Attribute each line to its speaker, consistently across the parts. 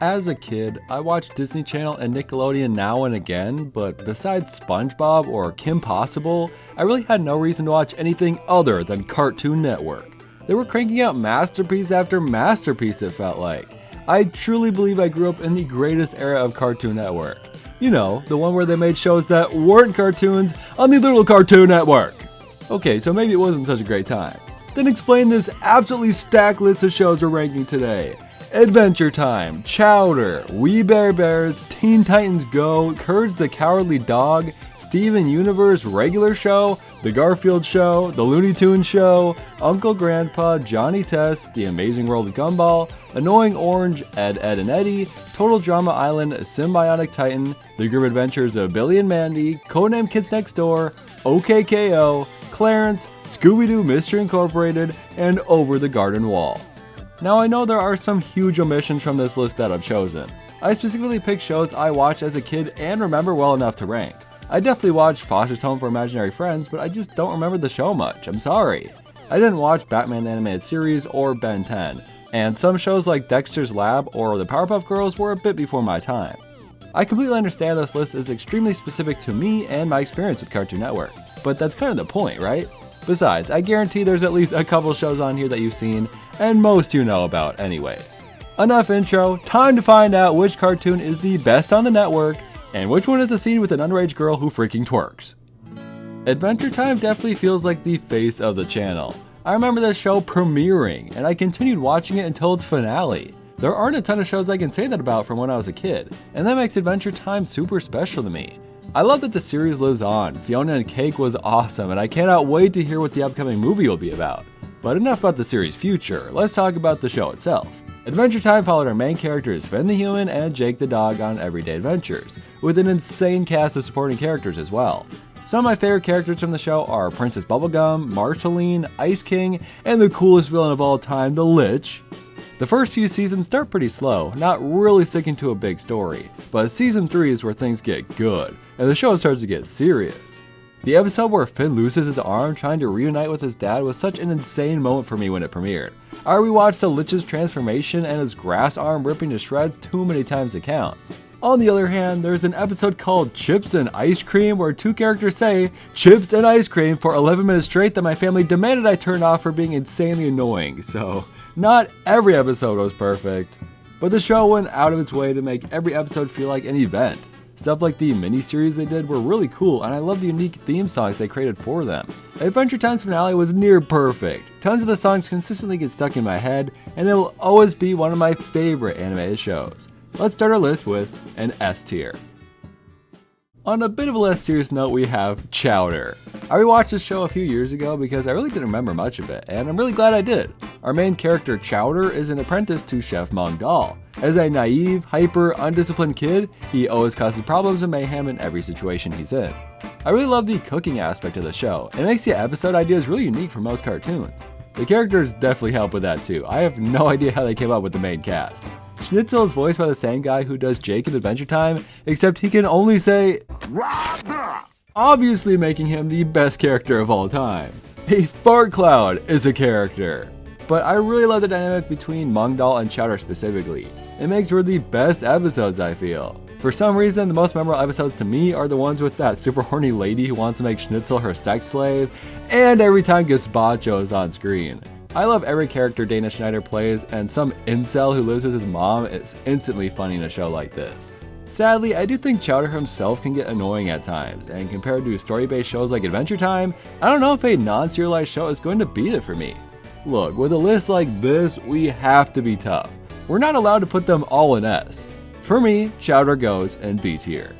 Speaker 1: As a kid, I watched Disney Channel and Nickelodeon now and again, but besides SpongeBob or Kim Possible, I really had no reason to watch anything other than Cartoon Network. They were cranking out masterpiece after masterpiece, it felt like. I truly believe I grew up in the greatest era of Cartoon Network. You know, the one where they made shows that weren't cartoons on the little Cartoon Network. Okay, so maybe it wasn't such a great time. Then explain this absolutely stacked list of shows we're ranking today. Adventure Time, Chowder, We Bare Bears, Teen Titans Go, Courage the Cowardly Dog, Steven Universe Regular Show, The Garfield Show, The Looney Tunes Show, Uncle Grandpa, Johnny Test, The Amazing World of Gumball, Annoying Orange, Ed, and Eddy, Total Drama Island, Sym-Bionic Titan, The Grimm Adventures of Billy and Mandy, Codename Kids Next Door, OKKO, Clarence, Scooby-Doo Mystery Incorporated, and Over the Garden Wall. Now I know there are some huge omissions from this list that I've chosen. I specifically picked shows I watched as a kid and remember well enough to rank. I definitely watched Foster's Home for Imaginary Friends, but I just don't remember the show much, I'm sorry. I didn't watch Batman the Animated Series or Ben 10, and some shows like Dexter's Lab or the Powerpuff Girls were a bit before my time. I completely understand this list is extremely specific to me and my experience with Cartoon Network, but that's kind of the point, right? Besides, I guarantee there's at least a couple shows on here that you've seen, and most you know about anyways. Enough intro, time to find out which cartoon is the best on the network, and which one is the scene with an underage girl who freaking twerks. Adventure Time definitely feels like the face of the channel. I remember this show premiering, and I continued watching it until its finale. There aren't a ton of shows I can say that about from when I was a kid, and that makes Adventure Time super special to me. I love that the series lives on. Fiona and Cake was awesome, and I cannot wait to hear what the upcoming movie will be about. But enough about the series' future, let's talk about the show itself. Adventure Time followed our main characters Finn the Human and Jake the Dog on everyday adventures, with an insane cast of supporting characters as well. Some of my favorite characters from the show are Princess Bubblegum, Marceline, Ice King, and the coolest villain of all time, the Lich. The first few seasons start pretty slow, not really sticking to a big story, but season 3 is where things get good, and the show starts to get serious. The episode where Finn loses his arm trying to reunite with his dad was such an insane moment for me when it premiered. I rewatched the Lich's transformation and his grass arm ripping to shreds too many times to count. On the other hand, there's an episode called Chips and Ice Cream where two characters say chips and ice cream for 11 minutes straight that my family demanded I turn off for being insanely annoying, so not every episode was perfect. But the show went out of its way to make every episode feel like an event. Stuff like the mini-series they did were really cool, and I love the unique theme songs they created for them. Adventure Time's finale was near perfect. Tons of the songs consistently get stuck in my head, and it will always be one of my favorite animated shows. Let's start our list with an S tier. On a bit of a less serious note, we have Chowder. I rewatched this show a few years ago because I really didn't remember much of it, and I'm really glad I did. Our main character, Chowder, is an apprentice to Chef Mongdal. As a naive, hyper, undisciplined kid, he always causes problems and mayhem in every situation he's in. I really love the cooking aspect of the show. It makes the episode ideas really unique for most cartoons. The characters definitely help with that too. I have no idea how they came up with the main cast. Schnitzel is voiced by the same guy who does Jake in Adventure Time, except he can only say "Rasta," obviously making him the best character of all time. A fart cloud is a character. But I really love the dynamic between Mongdal and Chowder specifically. It makes for the best episodes, I feel. For some reason, the most memorable episodes to me are the ones with that super horny lady who wants to make Schnitzel her sex slave, and every time Gazpacho is on screen. I love every character Dana Schneider plays, and some incel who lives with his mom is instantly funny in a show like this. Sadly, I do think Chowder himself can get annoying at times, and compared to story-based shows like Adventure Time, I don't know if a non-serialized show is going to beat it for me. Look, with a list like this, we have to be tough. We're not allowed to put them all in S. For me, Chowder goes in B tier.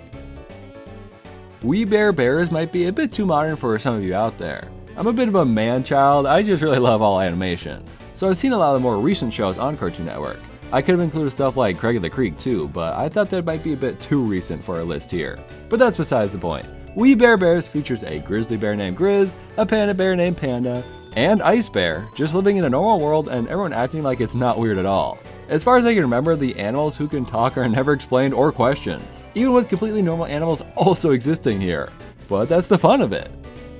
Speaker 1: We Bare Bears might be a bit too modern for some of you out there. I'm a bit of a man-child, I just really love all animation. So I've seen a lot of the more recent shows on Cartoon Network. I could have included stuff like Craig of the Creek too, but I thought that might be a bit too recent for our list here. But that's besides the point. We Bare Bears features a grizzly bear named Grizz, a panda bear named Panda, and Ice Bear, just living in a normal world and everyone acting like it's not weird at all. As far as I can remember, the animals who can talk are never explained or questioned, even with completely normal animals also existing here. But that's the fun of it.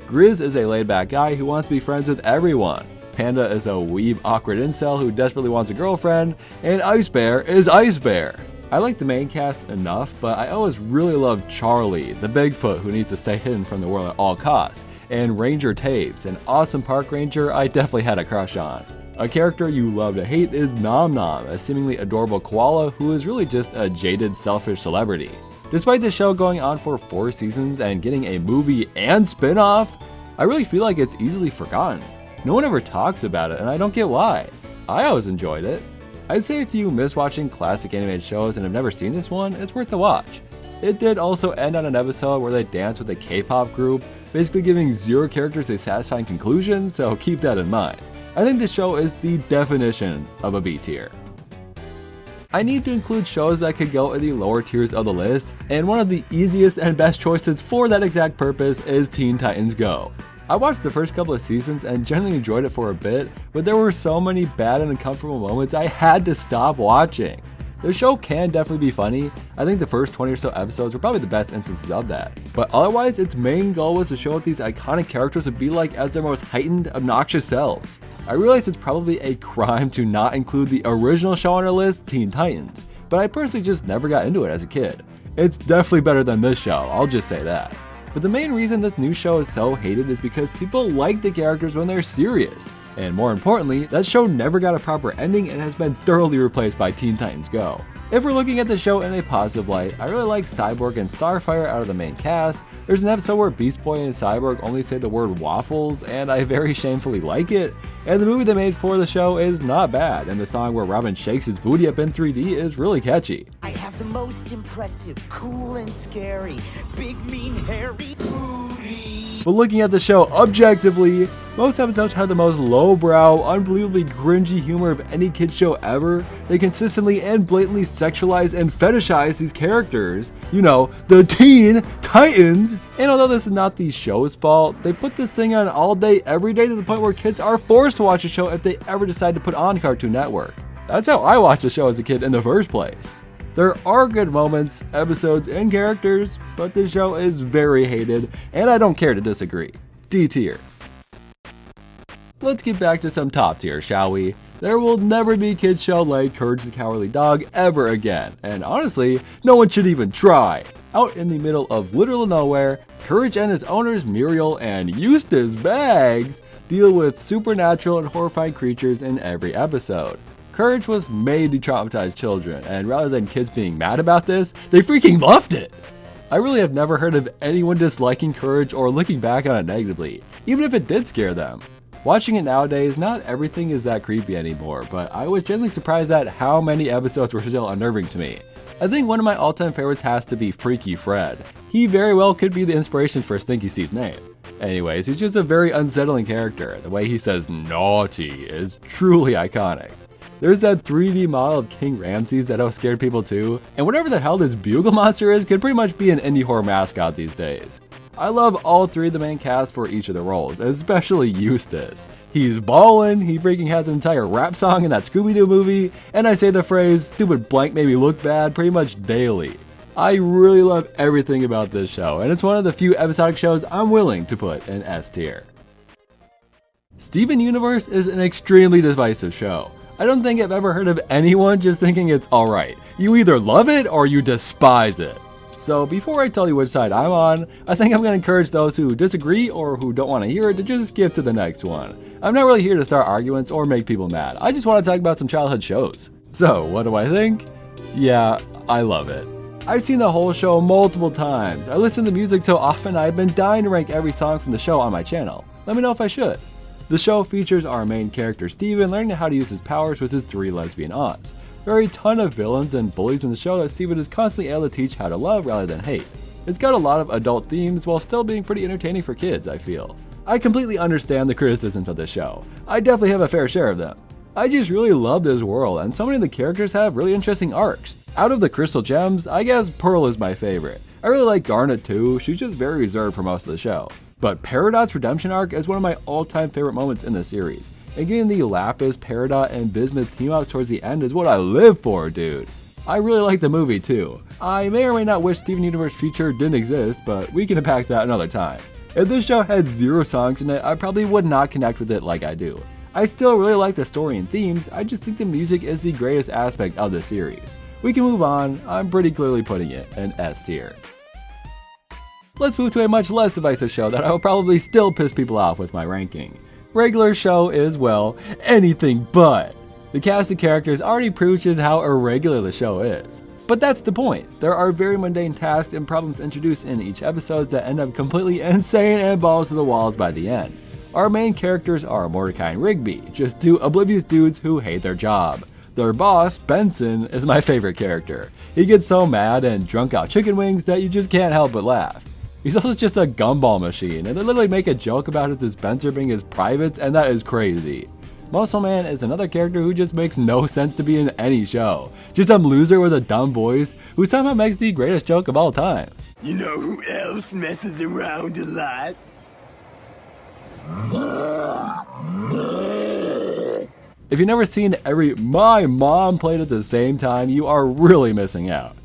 Speaker 1: Grizz is a laid-back guy who wants to be friends with everyone. Panda is a weeb awkward incel who desperately wants a girlfriend, and Ice Bear is Ice Bear. I like the main cast enough, but I always really loved Charlie, the Bigfoot who needs to stay hidden from the world at all costs, and Ranger Tapes, an awesome park ranger I definitely had a crush on. A character you love to hate is Nom Nom, a seemingly adorable koala who is really just a jaded, selfish celebrity. Despite the show going on for 4 seasons and getting a movie and spin-off, I really feel like it's easily forgotten. No one ever talks about it, and I don't get why. I always enjoyed it. I'd say if you miss watching classic animated shows and have never seen this one, it's worth a watch. It did also end on an episode where they danced with a K-pop group, basically giving 0 characters a satisfying conclusion, so keep that in mind. I think this show is the definition of a B tier. I need to include shows that could go in the lower tiers of the list, and one of the easiest and best choices for that exact purpose is Teen Titans Go. I watched the first couple of seasons and generally enjoyed it for a bit, but there were so many bad and uncomfortable moments I had to stop watching. The show can definitely be funny. I think the first 20 or so episodes were probably the best instances of that. But otherwise, its main goal was to show what these iconic characters would be like as their most heightened, obnoxious selves. I realize it's probably a crime to not include the original show on our list, Teen Titans, but I personally just never got into it as a kid. It's definitely better than this show, I'll just say that. But the main reason this new show is so hated is because people like the characters when they're serious. And more importantly, that show never got a proper ending and has been thoroughly replaced by Teen Titans Go. If we're looking at the show in a positive light, I really like Cyborg and Starfire out of the main cast. There's an episode where Beast Boy and Cyborg only say the word waffles, and I very shamefully like it. And the movie they made for the show is not bad, and the song where Robin shakes his booty up in 3D is really catchy.
Speaker 2: I have the most impressive, cool and scary, big mean hairy booty.
Speaker 1: But looking at the show objectively, most episodes have the most lowbrow, unbelievably cringy humor of any kid show ever. They consistently and blatantly sexualize and fetishize these characters. You know, the Teen Titans. And although this is not the show's fault, they put this thing on all day, every day to the point where kids are forced to watch the show if they ever decide to put on Cartoon Network. That's how I watched the show as a kid in the first place. There are good moments, episodes, and characters, but this show is very hated, and I don't care to disagree. D tier. Let's get back to some top tier, shall we? There will never be a kids show like Courage the Cowardly Dog ever again, and honestly, no one should even try. Out in the middle of literal nowhere, Courage and his owners Muriel and Eustace Baggs deal with supernatural and horrifying creatures in every episode. Courage was made to traumatize children, and rather than kids being mad about this, they freaking loved it! I really have never heard of anyone disliking Courage or looking back on it negatively, even if it did scare them. Watching it nowadays, not everything is that creepy anymore, but I was genuinely surprised at how many episodes were still unnerving to me. I think one of my all-time favorites has to be Freaky Fred. He very well could be the inspiration for Stinky Steve's name. Anyways, he's just a very unsettling character. The way he says naughty is truly iconic. There's that 3D model of King Ramses that always scared people too, and whatever the hell this bugle monster is could pretty much be an indie horror mascot these days. I love all 3 of the main cast for each of the roles, especially Eustace. He's ballin', he freaking has an entire rap song in that Scooby-Doo movie, and I say the phrase "stupid blank made me look bad" pretty much daily. I really love everything about this show, and it's one of the few episodic shows I'm willing to put in S tier. Steven Universe is an extremely divisive show. I don't think I've ever heard of anyone just thinking it's alright. You either love it or you despise it. So before I tell you which side I'm on, I think I'm going to encourage those who disagree or who don't want to hear it to just skip to the next one. I'm not really here to start arguments or make people mad. I just want to talk about some childhood shows. So what do I think? Yeah, I love it. I've seen the whole show multiple times. I listen to the music so often I've been dying to rank every song from the show on my channel. Let me know if I should. The show features our main character Steven learning how to use his powers with his 3 lesbian aunts. There are a ton of villains and bullies in the show that Steven is constantly able to teach how to love rather than hate. It's got a lot of adult themes while still being pretty entertaining for kids, I feel. I completely understand the criticisms of the show. I definitely have a fair share of them. I just really love this world, and so many of the characters have really interesting arcs. Out of the Crystal Gems, I guess Pearl is my favorite. I really like Garnet too, she's just very reserved for most of the show. But Peridot's redemption arc is one of my all-time favorite moments in the series. And getting the Lapis, Peridot, and Bismuth team ups towards the end is what I live for, dude. I really like the movie too. I may or may not wish Steven Universe Future didn't exist, but we can unpack that another time. If this show had 0 songs in it, I probably would not connect with it like I do. I still really like the story and themes, I just think the music is the greatest aspect of the series. We can move on, I'm pretty clearly putting it in S tier. Let's move to a much less divisive show that I will probably still piss people off with my ranking. Regular Show is, well, anything but. The cast of characters already proves just how irregular the show is. But that's the point. There are very mundane tasks and problems introduced in each episode that end up completely insane and balls to the walls by the end. Our main characters are Mordecai and Rigby, just two oblivious dudes who hate their job. Their boss, Benson, is my favorite character. He gets so mad and drunk out chicken wings that you just can't help but laugh. He's also just a gumball machine, and they literally make a joke about his dispenser being his privates, and that is crazy. Muscle Man is another character who just makes no sense to be in any show. Just some loser with a dumb voice who somehow makes the greatest joke of all time.
Speaker 2: You know who else messes around a lot?
Speaker 1: If you've never seen every My Mom played at the same time, you are really missing out.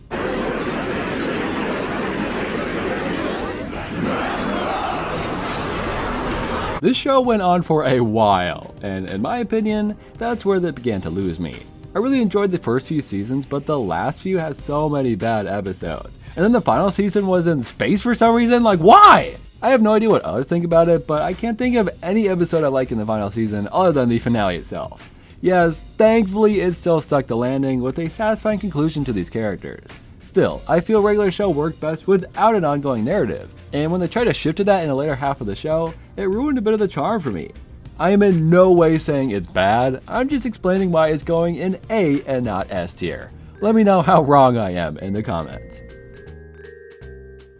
Speaker 1: This show went on for a while, and in my opinion, that's where it began to lose me. I really enjoyed the first few seasons, but the last few had so many bad episodes. And then the final season was in space for some reason, like why? I have no idea what others think about it, but I can't think of any episode I like in the final season other than the finale itself. Yes, thankfully it still stuck the landing with a satisfying conclusion to these characters. Still, I feel Regular Show worked best without an ongoing narrative, and when they tried to shift to that in the later half of the show, it ruined a bit of the charm for me. I am in no way saying it's bad, I'm just explaining why it's going in A and not S tier. Let me know how wrong I am in the comments.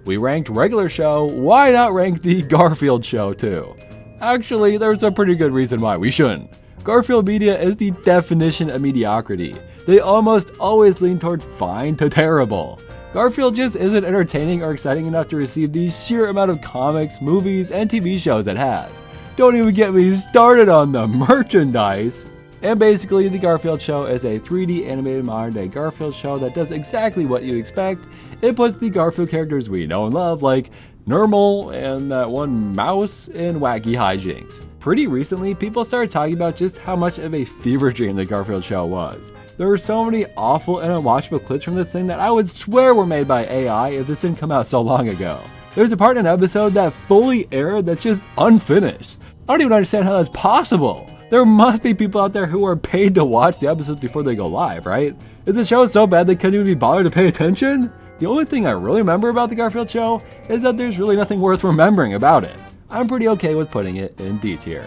Speaker 1: We ranked Regular Show, why not rank the Garfield Show too? Actually, there's a pretty good reason why we shouldn't. Garfield media is the definition of mediocrity. They almost always lean towards fine to terrible. Garfield just isn't entertaining or exciting enough to receive the sheer amount of comics, movies, and TV shows it has. Don't even get me started on the merchandise. And basically, the Garfield Show is a 3D animated modern day Garfield show that does exactly what you'd expect. It puts the Garfield characters we know and love, like Normal and that one mouse, in wacky hijinks. Pretty recently, people started talking about just how much of a fever dream the Garfield Show was. There were so many awful and unwatchable clips from this thing that I would swear were made by AI if this didn't come out so long ago. There's a part in an episode that fully aired that's just unfinished. I don't even understand how that's possible. There must be people out there who are paid to watch the episodes before they go live, right? Is the show so bad they couldn't even be bothered to pay attention? The only thing I really remember about the Garfield Show is that there's really nothing worth remembering about it. I'm pretty okay with putting it in D tier.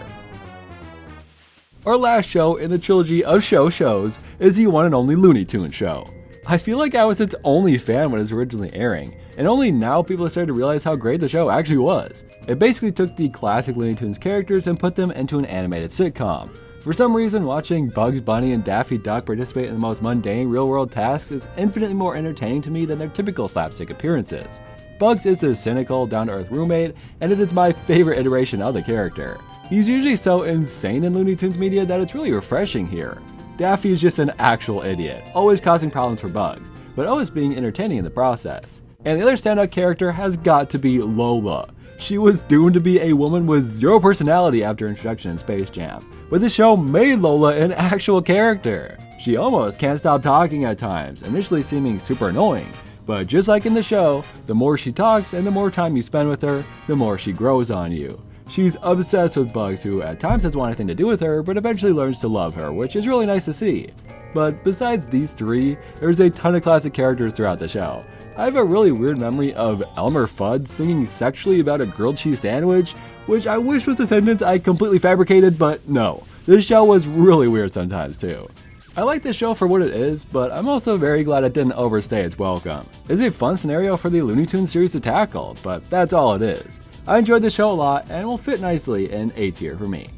Speaker 1: Our last show in the trilogy of shows is the one and only Looney Tunes show. I feel like I was its only fan when it was originally airing, and only now people have started to realize how great the show actually was. It basically took the classic Looney Tunes characters and put them into an animated sitcom. For some reason, watching Bugs Bunny and Daffy Duck participate in the most mundane real-world tasks is infinitely more entertaining to me than their typical slapstick appearances. Bugs is a cynical, down-to-earth roommate, and it is my favorite iteration of the character. He's usually so insane in Looney Tunes media that it's really refreshing here. Daffy is just an actual idiot, always causing problems for Bugs, but always being entertaining in the process. And the other standout character has got to be Lola. She was doomed to be a woman with zero personality after introduction in Space Jam, but the show made Lola an actual character. She almost can't stop talking at times, initially seeming super annoying, but just like in the show, the more she talks and the more time you spend with her, the more she grows on you. She's obsessed with Bugs, who at times doesn't want anything to do with her, but eventually learns to love her, which is really nice to see. But besides these three, there's a ton of classic characters throughout the show. I have a really weird memory of Elmer Fudd singing sexually about a grilled cheese sandwich, which I wish was a sentence I completely fabricated, but no. This show was really weird sometimes too. I like this show for what it is, but I'm also very glad it didn't overstay its welcome. It's a fun scenario for the Looney Tunes series to tackle, but that's all it is. I enjoyed the show a lot and will fit nicely in A tier for me.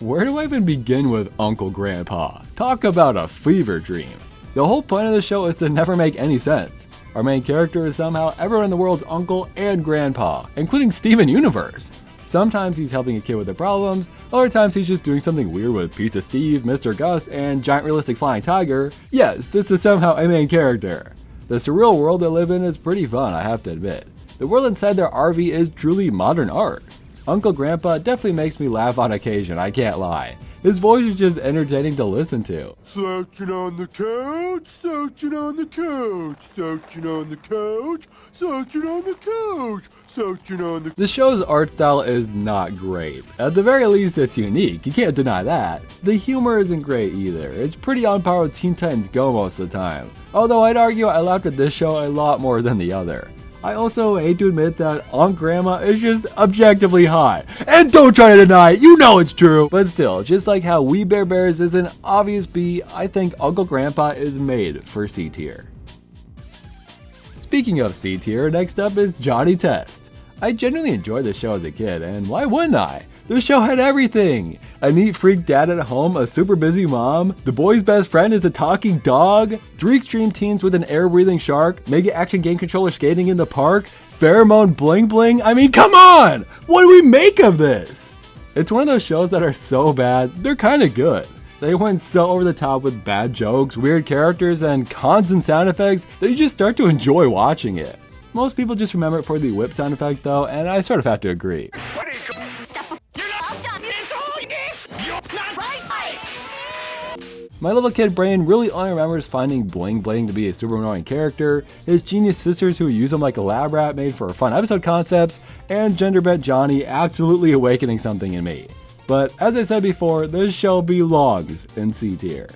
Speaker 1: Where do I even begin with Uncle Grandpa? Talk about a fever dream. The whole point of the show is to never make any sense. Our main character is somehow everyone in the world's uncle and grandpa, including Steven Universe. Sometimes he's helping a kid with their problems, other times he's just doing something weird with Pizza Steve, Mr. Gus, and Giant Realistic Flying Tiger. Yes, this is somehow a main character. The surreal world they live in is pretty fun, I have to admit. The world inside their RV is truly modern art. Uncle Grandpa definitely makes me laugh on occasion, I can't lie. His voice is just entertaining to listen to.
Speaker 3: Slouching on the couch, slouching on the couch, slouching on the couch, slouching on the couch, slouching on the...
Speaker 1: The show's art style is not great. At the very least, it's unique. You can't deny that. The humor isn't great either. It's pretty on par with Teen Titans Go most of the time. Although I'd argue I laughed at this show a lot more than the other. I also hate to admit that Aunt Grandma is just objectively hot. And don't try to deny it, you know it's true! But still, just like how We Bare Bears is an obvious B, I think Uncle Grandpa is made for C tier. Speaking of C tier, next up is Johnny Test. I genuinely enjoyed this show as a kid, and why wouldn't I? This show had everything! A neat freak dad at home, a super busy mom, the boy's best friend is a talking dog, 3 extreme teens with an air-breathing shark, mega action game controller skating in the park, pheromone bling bling. I mean, come on! What do we make of this? It's one of those shows that are so bad, they're kinda good. They went so over the top with bad jokes, weird characters, and constant sound effects that you just start to enjoy watching it. Most people just remember it for the whip sound effect though, and I sort of have to agree. My little kid brain really only remembers finding Bling Bling to be a super annoying character, his genius sisters who use him like a lab rat made for fun episode concepts, and Genderbent Johnny absolutely awakening something in me. But as I said before, this show belongs in C tier.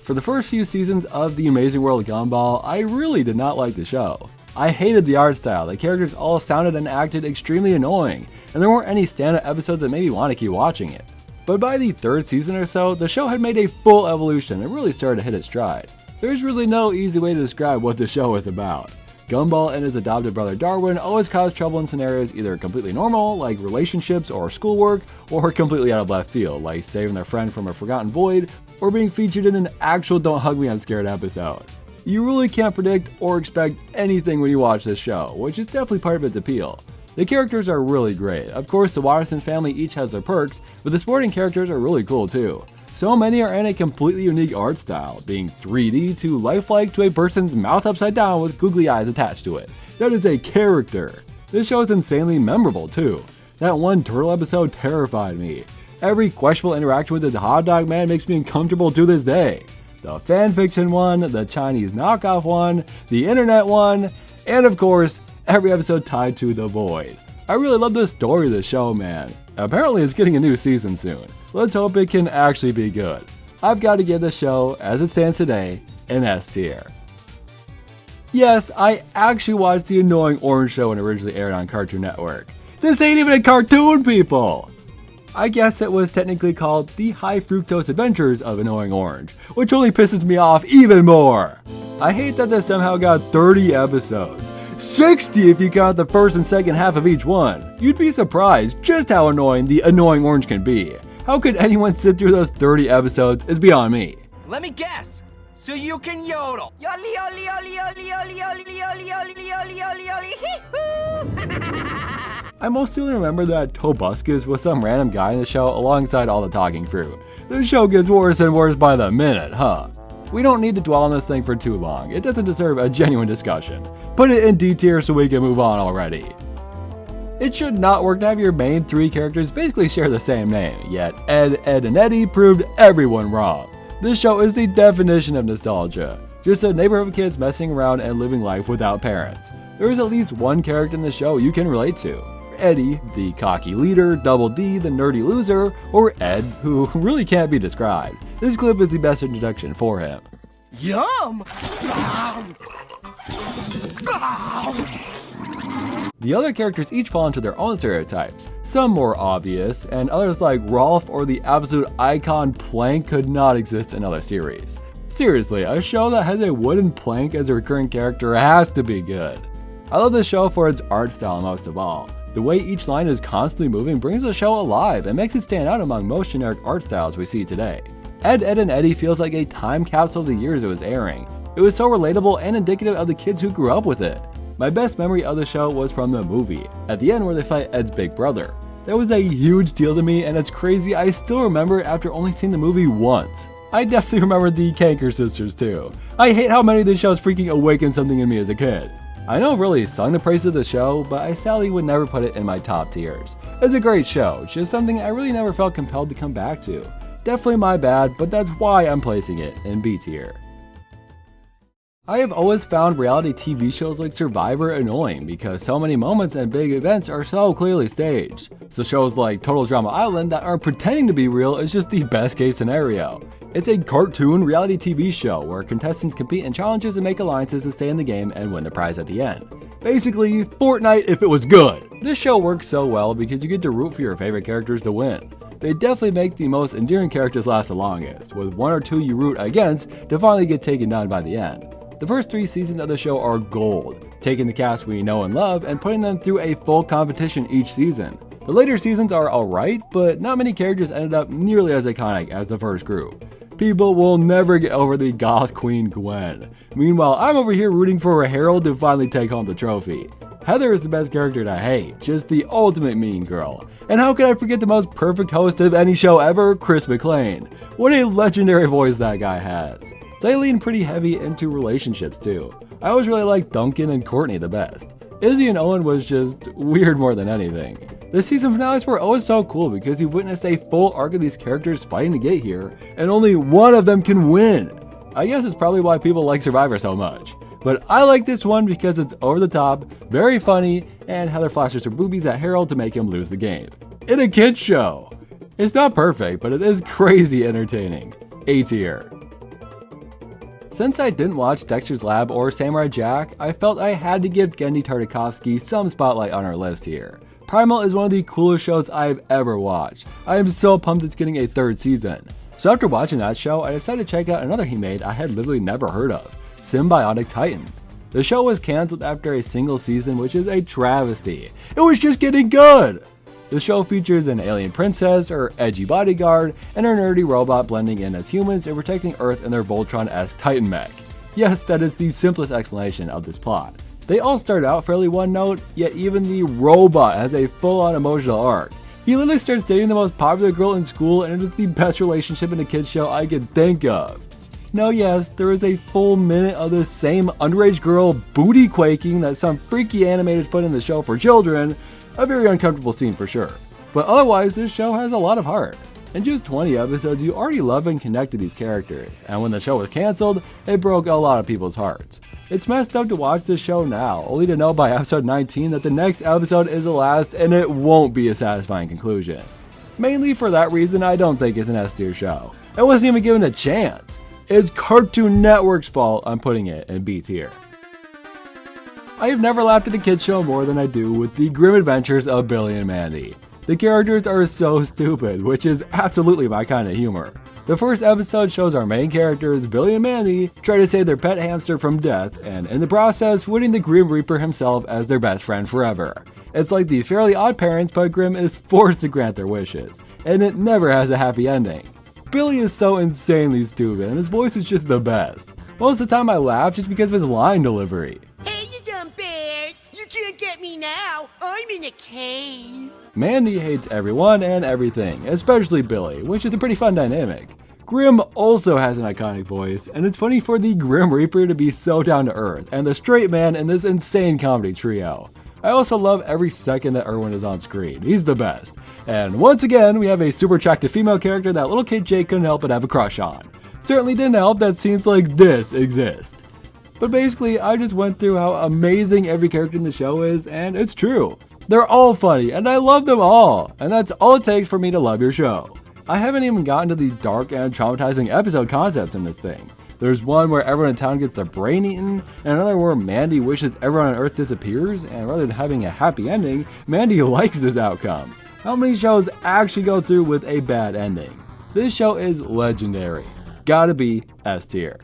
Speaker 1: For the first few seasons of The Amazing World of Gumball, I really did not like the show. I hated the art style, the characters all sounded and acted extremely annoying, and there weren't any standout episodes that made me want to keep watching it. But by the 3rd season or so, the show had made a full evolution and really started to hit its stride. There's really no easy way to describe what the show is about. Gumball and his adopted brother Darwin always cause trouble in scenarios either completely normal, like relationships or schoolwork, or completely out of left field, like saving their friend from a forgotten void, or being featured in an actual Don't Hug Me I'm Scared episode. You really can't predict or expect anything when you watch this show, which is definitely part of its appeal. The characters are really great. Of course, the Watterson family each has their perks, but the supporting characters are really cool too. So many are in a completely unique art style, being 3D to lifelike to a person's mouth upside down with googly eyes attached to it. That is a character. This show is insanely memorable too. That one turtle episode terrified me. Every questionable interaction with the hot dog man makes me uncomfortable to this day. The fanfiction one, the Chinese knockoff one, the internet one, and of course, every episode tied to The Void. I really love the story of the show, man. Apparently it's getting a new season soon. Let's hope it can actually be good. I've got to give the show, as it stands today, an S tier. Yes, I actually watched the Annoying Orange show when it originally aired on Cartoon Network. This ain't even a cartoon, people! I guess it was technically called The High Fructose Adventures of Annoying Orange, which only pisses me off even more. I hate that this somehow got 30 episodes. 60 if you count the first and second half of each one. You'd be surprised just how annoying the Annoying Orange can be. How could anyone sit through those 30 episodes is beyond me.
Speaker 2: Let me guess. So you can yodel. Yoli yoli yoli yoli yoli yoli yoli yoli yoli yoli yoli.
Speaker 1: I mostly remember that Tobuscus was some random guy in the show alongside all the talking fruit. The show gets worse and worse by the minute, huh? We don't need to dwell on this thing for too long. It doesn't deserve a genuine discussion. Put it in D tier so we can move on already. It should not work to have your main 3 characters basically share the same name, yet Ed, Ed, and Eddy proved everyone wrong. This show is the definition of nostalgia. Just a neighborhood of kids messing around and living life without parents. There is at least one character in the show you can relate to. Eddy, the cocky leader, Double D, the nerdy loser, or Ed, who really can't be described. This clip is the best introduction for him.
Speaker 2: Yum!
Speaker 1: The other characters each fall into their own stereotypes, some more obvious, and others like Rolf or the absolute icon Plank could not exist in other series. Seriously, a show that has a wooden plank as a recurring character has to be good. I love this show for its art style most of all. The way each line is constantly moving brings the show alive and makes it stand out among most generic art styles we see today. Ed, Ed, and Eddy feels like a time capsule of the years it was airing. It was so relatable and indicative of the kids who grew up with it. My best memory of the show was from the movie, at the end where they fight Ed's big brother. That was a huge deal to me, and it's crazy I still remember it after only seeing the movie once. I definitely remember the Kanker sisters too. I hate how many of these shows freaking awakened something in me as a kid. I know I've really sung the praise of the show, but I sadly would never put it in my top tiers. It's a great show, just something I really never felt compelled to come back to. Definitely my bad, but that's why I'm placing it in B tier. I have always found reality TV shows like Survivor annoying because so many moments and big events are so clearly staged. So shows like Total Drama Island that aren't pretending to be real is just the best case scenario. It's a cartoon reality TV show where contestants compete in challenges and make alliances to stay in the game and win the prize at the end. Basically, Fortnite if it was good. This show works so well because you get to root for your favorite characters to win. They definitely make the most endearing characters last the longest, with one or two you root against to finally get taken down by the end. The first 3 seasons of the show are gold, taking the cast we know and love and putting them through a full competition each season. The later seasons are alright, but not many characters ended up nearly as iconic as the first group. People will never get over the goth queen Gwen. Meanwhile, I'm over here rooting for Harold to finally take home the trophy. Heather is the best character to hate, just the ultimate mean girl. And how could I forget the most perfect host of any show ever, Chris McLean? What a legendary voice that guy has. They lean pretty heavy into relationships too. I always really liked Duncan and Courtney the best. Izzy and Owen was just weird more than anything. The season finales were always so cool because you witnessed a full arc of these characters fighting to get here, and only one of them can win. I guess it's probably why people like Survivor so much. But I like this one because it's over the top, very funny, and Heather flashes her boobies at Harold to make him lose the game. In a kid's show! It's not perfect, but it is crazy entertaining. A tier. Since I didn't watch Dexter's Lab or Samurai Jack, I felt I had to give Genndy Tartakovsky some spotlight on our list here. Primal is one of the coolest shows I've ever watched. I am so pumped it's getting a 3rd season. So after watching that show, I decided to check out another he made I had literally never heard of, Sym-Bionic Titan. The show was cancelled after a single season, which is a travesty. It was just getting good! The show features an alien princess, her edgy bodyguard, and her nerdy robot blending in as humans and protecting Earth in their Voltron-esque Titan mech. Yes, that is the simplest explanation of this plot. They all start out fairly one note, yet even the robot has a full-on emotional arc. He literally starts dating the most popular girl in school, and it is the best relationship in a kid's show I could think of. Now yes, there is a full minute of the same underage girl booty quaking that some freaky animators put in the show for children, a very uncomfortable scene for sure. But otherwise, this show has a lot of heart. In just 20 episodes, you already love and connect to these characters, and when the show was cancelled, it broke a lot of people's hearts. It's messed up to watch this show now, only to know by episode 19 that the next episode is the last and it won't be a satisfying conclusion. Mainly for that reason, I don't think it's an S tier show. It wasn't even given a chance. It's Cartoon Network's fault I'm putting it in B tier. I have never laughed at a kids show more than I do with the grim adventures of Billy and Mandy. The characters are so stupid, which is absolutely my kind of humor. The first episode shows our main characters, Billy and Mandy, try to save their pet hamster from death, and in the process, winning the Grim Reaper himself as their best friend forever. It's like the Fairly Odd Parents, but Grimm is forced to grant their wishes, and it never has a happy ending. Billy is so insanely stupid, and his voice is just the best. Most of the time I laugh just because of his line delivery.
Speaker 2: Hey, you dumb bears! You can't get me now! I'm in a cave!
Speaker 1: Mandy hates everyone and everything, especially Billy, which is a pretty fun dynamic. Grimm also has an iconic voice, and it's funny for the Grim Reaper to be so down to earth, and the straight man in this insane comedy trio. I also love every second that Erwin is on screen, he's the best. And once again, we have a super attractive female character that little kid Jake couldn't help but have a crush on. Certainly didn't help that scenes like this exist. But basically, I just went through how amazing every character in the show is, and it's true. They're all funny, and I love them all, and that's all it takes for me to love your show. I haven't even gotten to the dark and traumatizing episode concepts in this thing. There's one where everyone in town gets their brain eaten, and another where Mandy wishes everyone on Earth disappears, and rather than having a happy ending, Mandy likes this outcome. How many shows actually go through with a bad ending? This show is legendary. Gotta be S tier.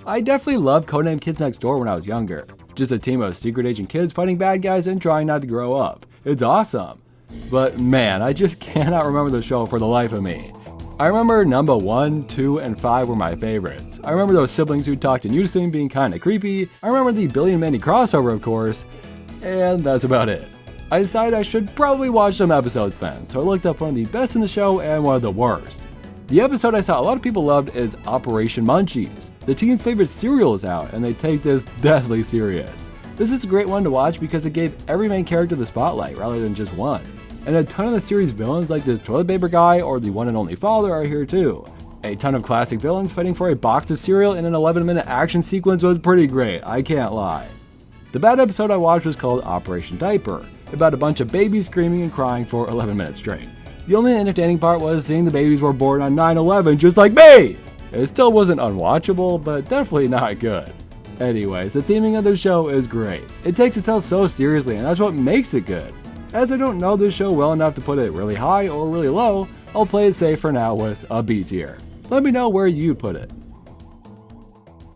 Speaker 1: I definitely loved Codename Kids Next Door when I was younger. Just a team of secret agent kids fighting bad guys and trying not to grow up. It's awesome. But man, I just cannot remember the show for the life of me. I remember number 1, 2, and 5 were my favorites. I remember those siblings who talked in unison being kinda creepy. I remember the Billy and Mandy crossover, of course. And that's about it. I decided I should probably watch some episodes then, so I looked up one of the best in the show and one of the worst. The episode I saw a lot of people loved is Operation Munchies. The teen's favorite cereal is out, and they take this deathly serious. This is a great one to watch because it gave every main character the spotlight rather than just one. And a ton of the series villains like this toilet paper guy or the one and only father are here too. A ton of classic villains fighting for a box of cereal in an 11-minute action sequence was pretty great, I can't lie. The bad episode I watched was called Operation Diaper, about a bunch of babies screaming and crying for 11 minutes straight. The only entertaining part was seeing the babies were born on 9/11 just like me! It still wasn't unwatchable, but definitely not good. Anyways, the theming of the show is great. It takes itself so seriously, and that's what makes it good. As I don't know this show well enough to put it really high or really low, I'll play it safe for now with a B tier. Let me know where you put it.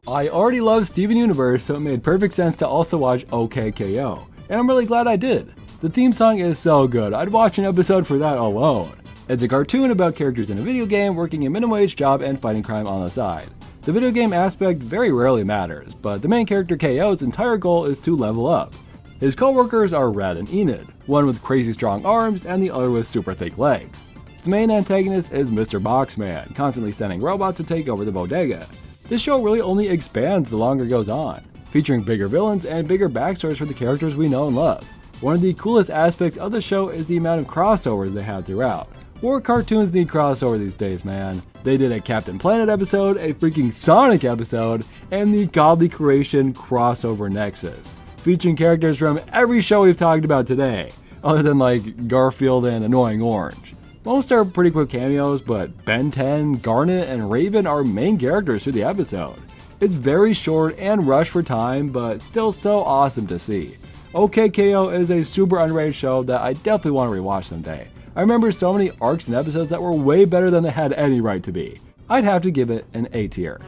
Speaker 1: I already love Steven Universe, so it made perfect sense to also watch OKKO, and I'm really glad I did. The theme song is so good, I'd watch an episode for that alone. It's a cartoon about characters in a video game working a minimum wage job and fighting crime on the side. The video game aspect very rarely matters, but the main character KO's entire goal is to level up. His co-workers are Red and Enid, one with crazy strong arms and the other with super thick legs. The main antagonist is Mr. Boxman, constantly sending robots to take over the bodega. This show really only expands the longer it goes on, featuring bigger villains and bigger backstories for the characters we know and love. One of the coolest aspects of the show is the amount of crossovers they have throughout. More cartoons need crossover these days, man. They did a Captain Planet episode, a freaking Sonic episode, and the Godly Creation crossover Nexus, featuring characters from every show we've talked about today, other than like Garfield and Annoying Orange. Most are pretty quick cameos, but Ben 10, Garnet, and Raven are main characters through the episode. It's very short and rushed for time, but still so awesome to see. OKKO is a super underrated show that I definitely want to rewatch someday. I remember so many arcs and episodes that were way better than they had any right to be. I'd have to give it an A tier.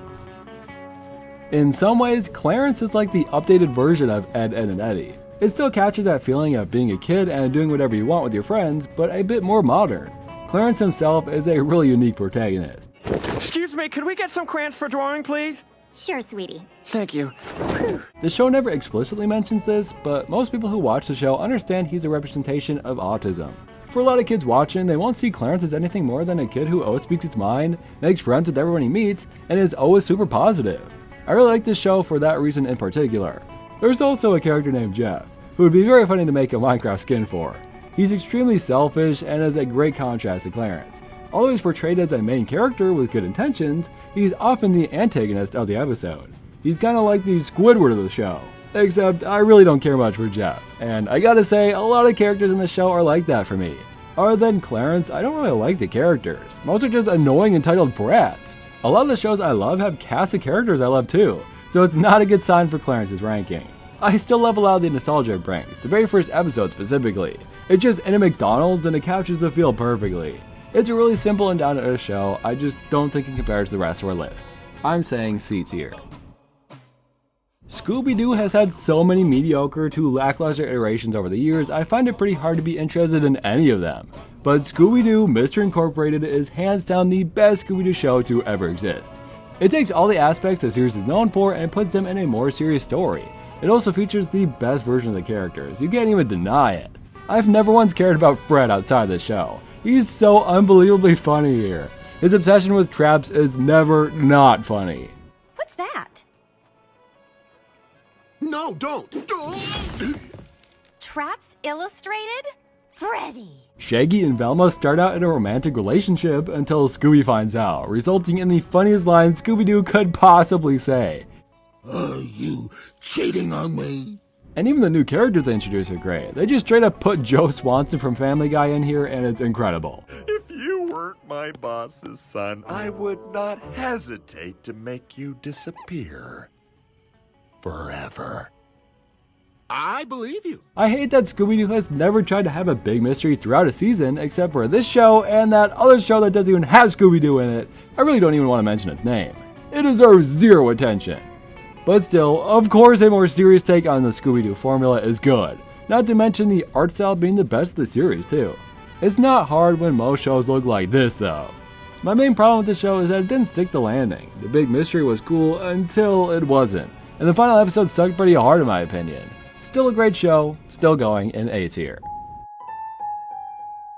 Speaker 1: In some ways, Clarence is like the updated version of Ed, Edd and Eddy. It still catches that feeling of being a kid and doing whatever you want with your friends, but a bit more modern. Clarence himself is a really unique protagonist.
Speaker 4: Excuse me, could we get some crayons for drawing, please?
Speaker 5: Sure, sweetie.
Speaker 4: Thank you.
Speaker 1: The show never explicitly mentions this, but most people who watch the show understand he's a representation of autism. For a lot of kids watching, they won't see Clarence as anything more than a kid who always speaks his mind, makes friends with everyone he meets, and is always super positive. I really like this show for that reason in particular. There's also a character named Jeff, who would be very funny to make a Minecraft skin for. He's extremely selfish and is a great contrast to Clarence. Although he's portrayed as a main character with good intentions, he's often the antagonist of the episode. He's kinda like the Squidward of the show. Except I really don't care much for Jeff, and I gotta say, a lot of characters in the show are like that for me. Other than Clarence, I don't really like the characters. Most are just annoying entitled brats. A lot of the shows I love have cast of characters I love too, so it's not a good sign for Clarence's ranking. I still love a lot of the nostalgia it brings, the very first episode specifically. It's just in a McDonald's and it captures the feel perfectly. It's a really simple and down-to-earth show, I just don't think it compares to the rest of our list. I'm saying C tier. Scooby-Doo has had so many mediocre to lackluster iterations over the years, I find it pretty hard to be interested in any of them. But Scooby-Doo Mystery Incorporated is hands down the best Scooby-Doo show to ever exist. It takes all the aspects the series is known for and puts them in a more serious story. It also features the best version of the characters, you can't even deny it. I've never once cared about Fred outside the show. He's so unbelievably funny here. His obsession with traps is never not funny.
Speaker 5: What's that?
Speaker 3: No, don't!
Speaker 5: Traps Illustrated? Freddy!
Speaker 1: Shaggy and Velma start out in a romantic relationship until Scooby finds out, resulting in the funniest line Scooby-Doo could possibly say.
Speaker 3: Are you cheating on me?
Speaker 1: And even the new characters they introduce are great. They just straight up put Joe Swanson from Family Guy in here and it's incredible.
Speaker 6: If you weren't my boss's son, I would not hesitate to make you disappear. Forever.
Speaker 3: I believe you.
Speaker 1: I hate that Scooby-Doo has never tried to have a big mystery throughout a season except for this show and that other show that doesn't even have Scooby-Doo in it. I really don't even want to mention its name. It deserves zero attention. But still, of course a more serious take on the Scooby-Doo formula is good. Not to mention the art style being the best of the series too. It's not hard when most shows look like this though. My main problem with the show is that it didn't stick the landing. The big mystery was cool until it wasn't. And the final episode sucked pretty hard in my opinion. Still a great show, still going in A tier.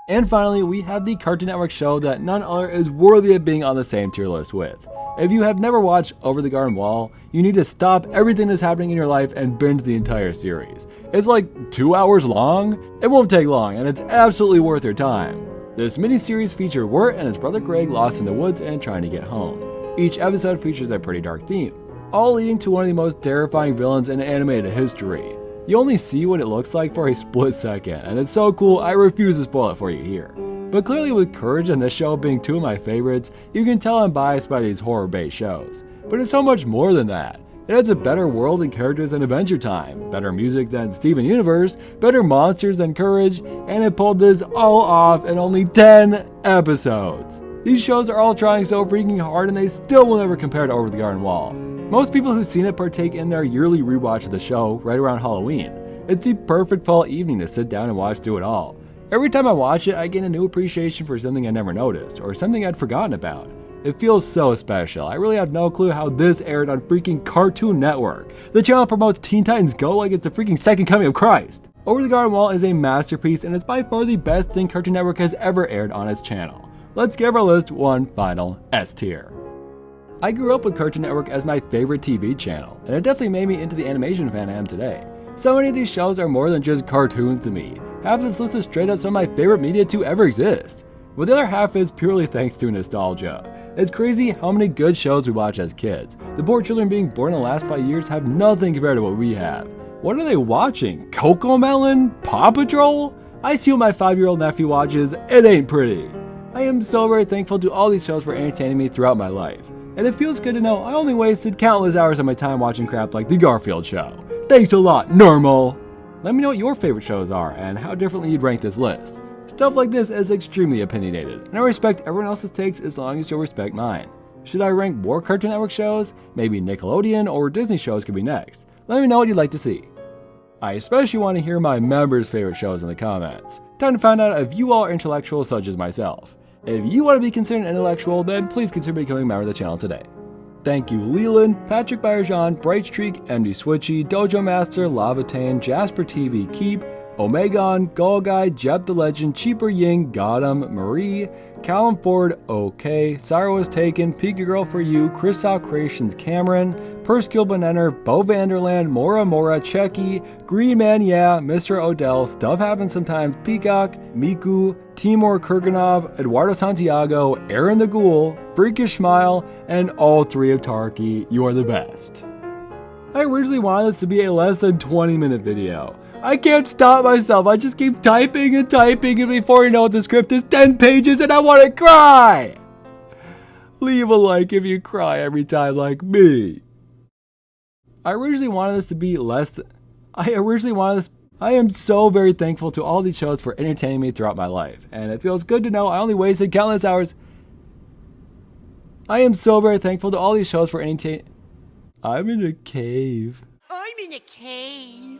Speaker 1: And finally, we have the Cartoon Network show that none other is worthy of being on the same tier list with. If you have never watched Over the Garden Wall, you need to stop everything that's happening in your life and binge the entire series. It's like 2 hours long. It won't take long, and it's absolutely worth your time. This miniseries featured Wirt and his brother Greg lost in the woods and trying to get home. Each episode features a pretty dark theme, all leading to one of the most terrifying villains in animated history. You only see what it looks like for a split second, and it's so cool I refuse to spoil it for you here. But clearly with Courage and this show being two of my favorites, you can tell I'm biased by these horror-based shows. But it's so much more than that. It has a better world and characters than Adventure Time, better music than Steven Universe, better monsters than Courage, and it pulled this all off in only 10 episodes. These shows are all trying so freaking hard and they still will never compare to Over the Garden Wall. Most people who've seen it partake in their yearly rewatch of the show right around Halloween. It's the perfect fall evening to sit down and watch through it all. Every time I watch it, I gain a new appreciation for something I never noticed, or something I'd forgotten about. It feels so special. I really have no clue how this aired on freaking Cartoon Network. The channel promotes Teen Titans Go like it's the freaking second coming of Christ. Over the Garden Wall is a masterpiece and it's by far the best thing Cartoon Network has ever aired on its channel. Let's give our list one final S tier. I grew up with Cartoon Network as my favorite TV channel, and it definitely made me into the animation fan I am today. So many of these shows are more than just cartoons to me. Half this list is straight up some of my favorite media to ever exist. But the other half is purely thanks to nostalgia. It's crazy how many good shows we watch as kids. The poor children being born in the last 5 years have nothing compared to what we have. What are they watching? Cocomelon? Paw Patrol? I see what my 5-year-old nephew watches, it ain't pretty. I am so very thankful to all these shows for entertaining me throughout my life. And it feels good to know I only wasted countless hours of my time watching crap like the Garfield Show. Thanks a lot, Normal! Let me know what your favorite shows are and how differently you'd rank this list. Stuff like this is extremely opinionated, and I respect everyone else's takes as long as you'll respect mine. Should I rank more Cartoon Network shows? Maybe Nickelodeon or Disney shows could be next. Let me know what you'd like to see. I especially want to hear my members' favorite shows in the comments. Time to find out if you all are intellectuals such as myself. If you want to be considered an intellectual, then please consider becoming a member of the channel today. Thank you Leland, Patrick Byerjean, Bright Streak, MD Switchy, Dojo Master, Lavatane, Jasper TV Keep, Omegon, Gull Guy, Jeb the Legend, Cheaper Ying, Gotham, Marie, Callum Ford, OK, Sarah Was Taken, Pika Girl For You, Chris Out Creations Cameron, Perskill Banenner, Bo Vanderland, Mora Mora, Checky, Green Man Yeah, Mr. Odell, Stuff Happens Sometimes, Peacock, Miku, Timur Kurganov, Eduardo Santiago, Aaron the Ghoul, Freakish Smile, and all three of Tarky. You are the best. I originally wanted this to be a less than 20-minute video. I can't stop myself. I just keep typing and typing, and before you know it, the script is 10 pages and I want to cry. Leave a like if you cry every time like me. I originally wanted this to be less than... I am so very thankful to all these shows for entertaining me throughout my life, and it feels good to know I only wasted countless hours. I am so very thankful to all these shows for entertaining... I'm in a cave.
Speaker 2: I'm in a cave.